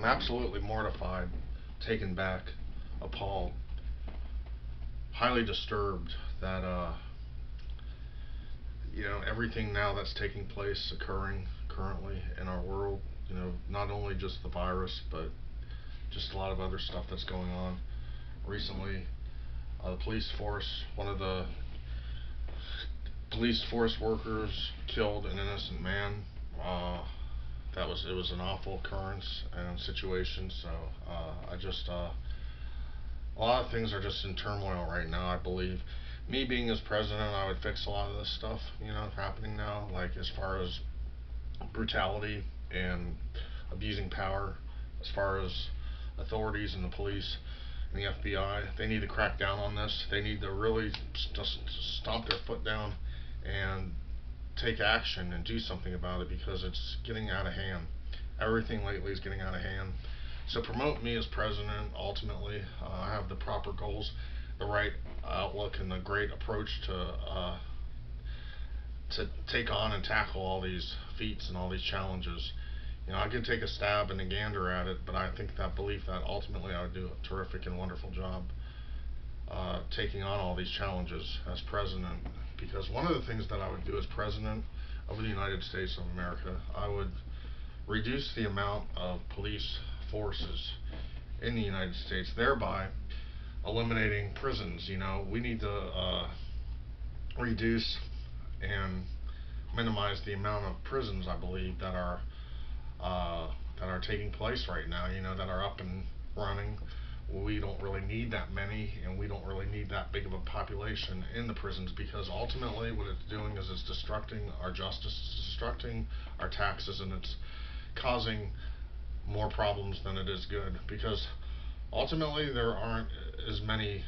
absolutely mortified, taken back, appalled, highly disturbed that everything now that's taking place, occurring currently in our world. Not only just the virus, but just a lot of other stuff that's going on. Recently, the police force, one of the police force workers killed an innocent man. Uh, it was an awful occurrence and situation. So I just a lot of things are just in turmoil right now. I believe me being as president, I would fix a lot of this stuff happening now, like as far as brutality and abusing power, as far as authorities and the police and the FBI. They need to crack down on this. They need to really just stomp their foot down and take action and do something about it, because it's getting out of hand. Everything lately is getting out of hand. So promote me as president. Ultimately, I have the proper goals, the right outlook, and the great approach to take on and tackle all these feats and all these challenges. I could take a stab and a gander at it, but I think that belief that ultimately I would do a terrific and wonderful job taking on all these challenges as president. Because one of the things that I would do as president of the United States of America, I would reduce the amount of police forces in the United States, thereby eliminating prisons. We need to reduce and minimize the amount of prisons, I believe, that are taking place right now. That are up and running. We don't really need that many, and we don't really need that big of a population in the prisons, because ultimately what it's doing is it's destructing our justice, it's destructing our taxes, and it's causing more problems than it is good. Because ultimately there aren't as many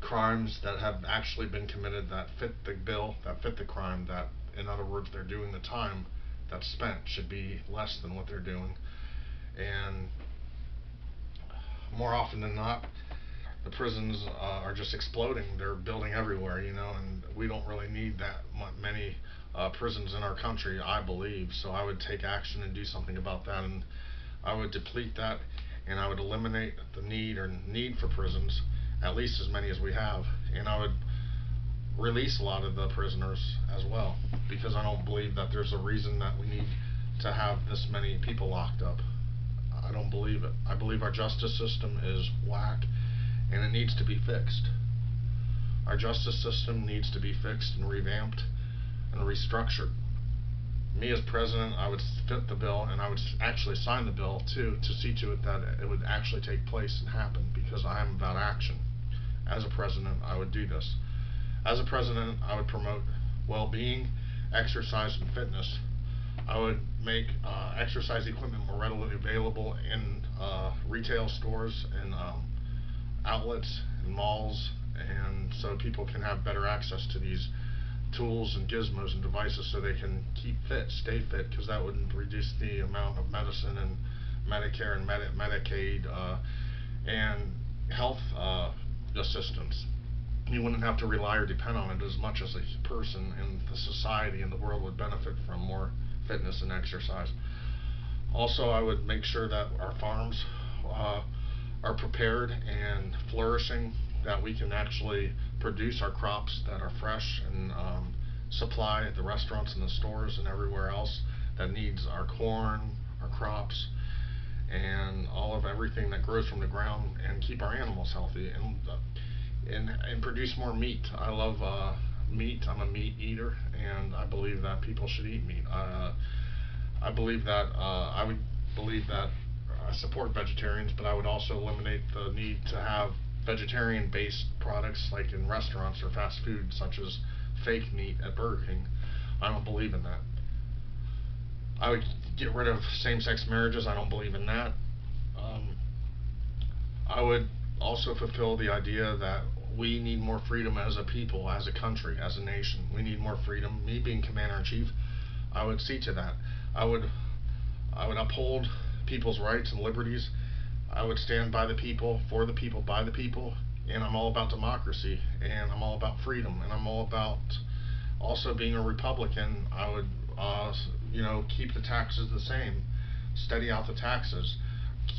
crimes that have actually been committed that fit the bill, that fit the crime, that, in other words, they're doing the time that's spent should be less than what they're doing. And more often than not, the prisons are just exploding. They're building everywhere, and we don't really need that many prisons in our country, I believe. So I would take action and do something about that, and I would deplete that, and I would eliminate the need for prisons, at least as many as we have, and I would release a lot of the prisoners as well, because I don't believe that there's a reason that we need to have this many people locked up. I don't believe it. I believe our justice system is whack, and it needs to be fixed. Our justice system needs to be fixed and revamped and restructured. Me as president, I would fit the bill, and I would actually sign the bill too, to see to it that it would actually take place and happen, because I am about action. As a president, I would do this. As a president, I would promote well-being, exercise, and fitness. I would make exercise equipment more readily available in retail stores and outlets and malls, and so people can have better access to these tools and gizmos and devices, so they can keep fit, stay fit, because that would reduce the amount of medicine and Medicare and Medicaid and health assistance. You wouldn't have to rely or depend on it as much, as a person in the society and the world would benefit from more fitness and exercise. Also, I would make sure that our farms are prepared and flourishing, that we can actually produce our crops that are fresh and supply the restaurants and the stores and everywhere else that needs our corn, our crops, and all of everything that grows from the ground, and keep our animals healthy, and produce more meat. I love meat. I'm a meat eater, and I believe that people should eat meat. I believe that I would believe that I support vegetarians, but I would also eliminate the need to have vegetarian-based products like in restaurants or fast food, such as fake meat at Burger King. I don't believe in that. I would get rid of same-sex marriages. I don't believe in that. Um, I would also fulfill the idea that we need more freedom as a people, as a country, as a nation. We need more freedom. Me being commander-in-chief, I would see to that. I would uphold people's rights and liberties. I would stand by the people, for the people, by the people, and I'm all about democracy, and I'm all about freedom, and I'm all about also being a Republican. I would, keep the taxes the same, steady out the taxes,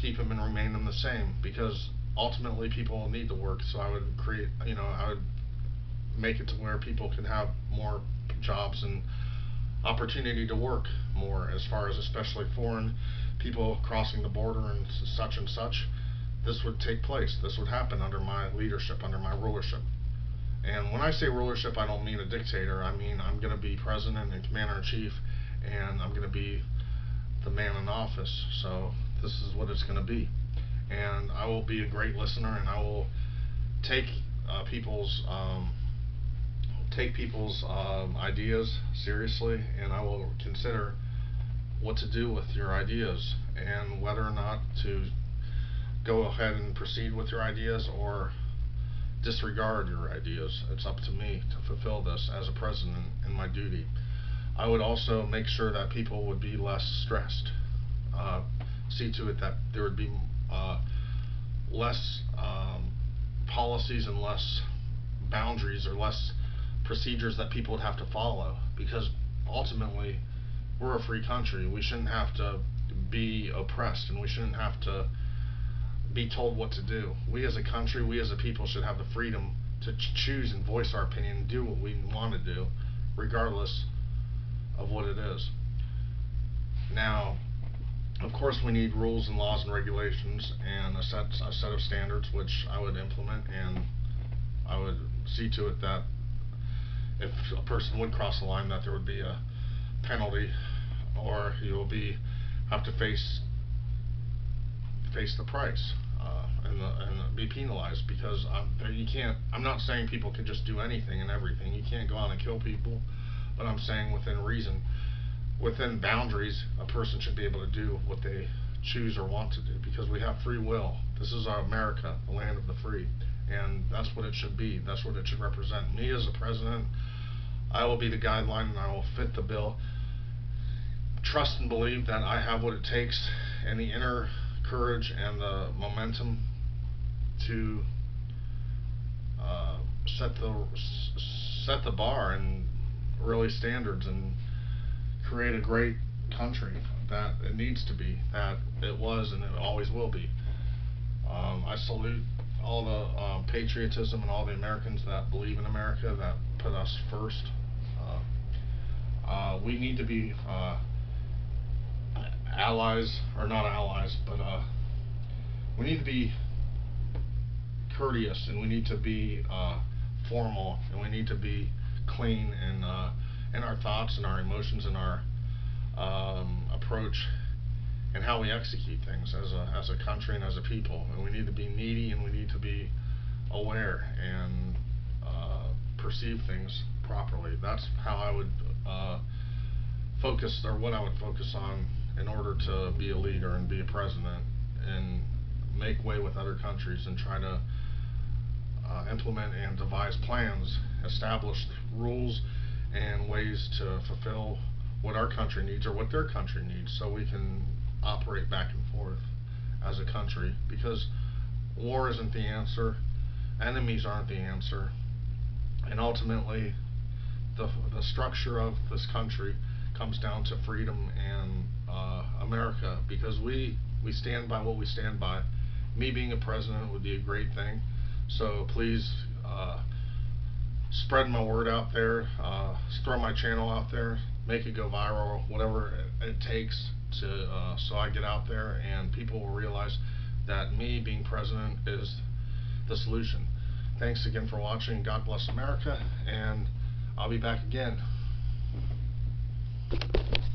keep them and remain them the same, because ultimately people need to work. So I would create, I would make it to where people can have more jobs and opportunity to work more, as far as especially foreign people crossing the border and such and such. This would take place. This would happen under my leadership, under my rulership. And when I say rulership, I don't mean a dictator. I mean I'm going to be president and commander in chief, and I'm going to be the man in office. So this is what it's going to be. And I will be a great listener, and I will take people's ideas seriously, and I will consider what to do with your ideas and whether or not to go ahead and proceed with your ideas or disregard your ideas. It's up to me to fulfill this as a president and my duty. I would also make sure that people would be less stressed. See to it that there would be less policies and less boundaries or less procedures that people would have to follow, because ultimately we're a free country. We shouldn't have to be oppressed, and we shouldn't have to be told what to do. We as a country, we as a people should have the freedom to choose and voice our opinion and do what we want to do, regardless of what it is. Now, of course, we need rules and laws and regulations and a set of standards, which I would implement, and I would see to it that if a person would cross the line, that there would be a penalty, or you'll have to face the price and be penalized, because you can't. I'm not saying people can just do anything and everything. You can't go out and kill people, but I'm saying within reason, within boundaries, a person should be able to do what they choose or want to do, because we have free will. This is our America, the land of the free, and that's what it should be. That's what it should represent. Me as a president, I will be the guideline, and I will fit the bill. Trust and believe that I have what it takes and the inner courage and the momentum to set the bar and really standards, and create a great country that it needs to be, that it was and it always will be. I salute all the patriotism and all the Americans that believe in America, that put us first. We need to be allies, or not allies, but we need to be courteous, and we need to be formal, and we need to be clean in our thoughts and our emotions and our approach and how we execute things as a country and as a people. And we need to be needy, and we need to be aware and perceive things properly. That's how I would focus, or what I would focus on, in order to be a leader and be a president and make way with other countries and try to implement and devise plans, establish rules and ways to fulfill what our country needs or what their country needs, so we can operate back and forth as a country. Because war isn't the answer, enemies aren't the answer, and ultimately the structure of this country comes down to freedom and America, because we stand by what we stand by. Me being a president would be a great thing, so please spread my word out there, throw my channel out there, make it go viral, whatever it takes to so I get out there and people will realize that me being president is the solution. Thanks again for watching. God bless America, and I'll be back again.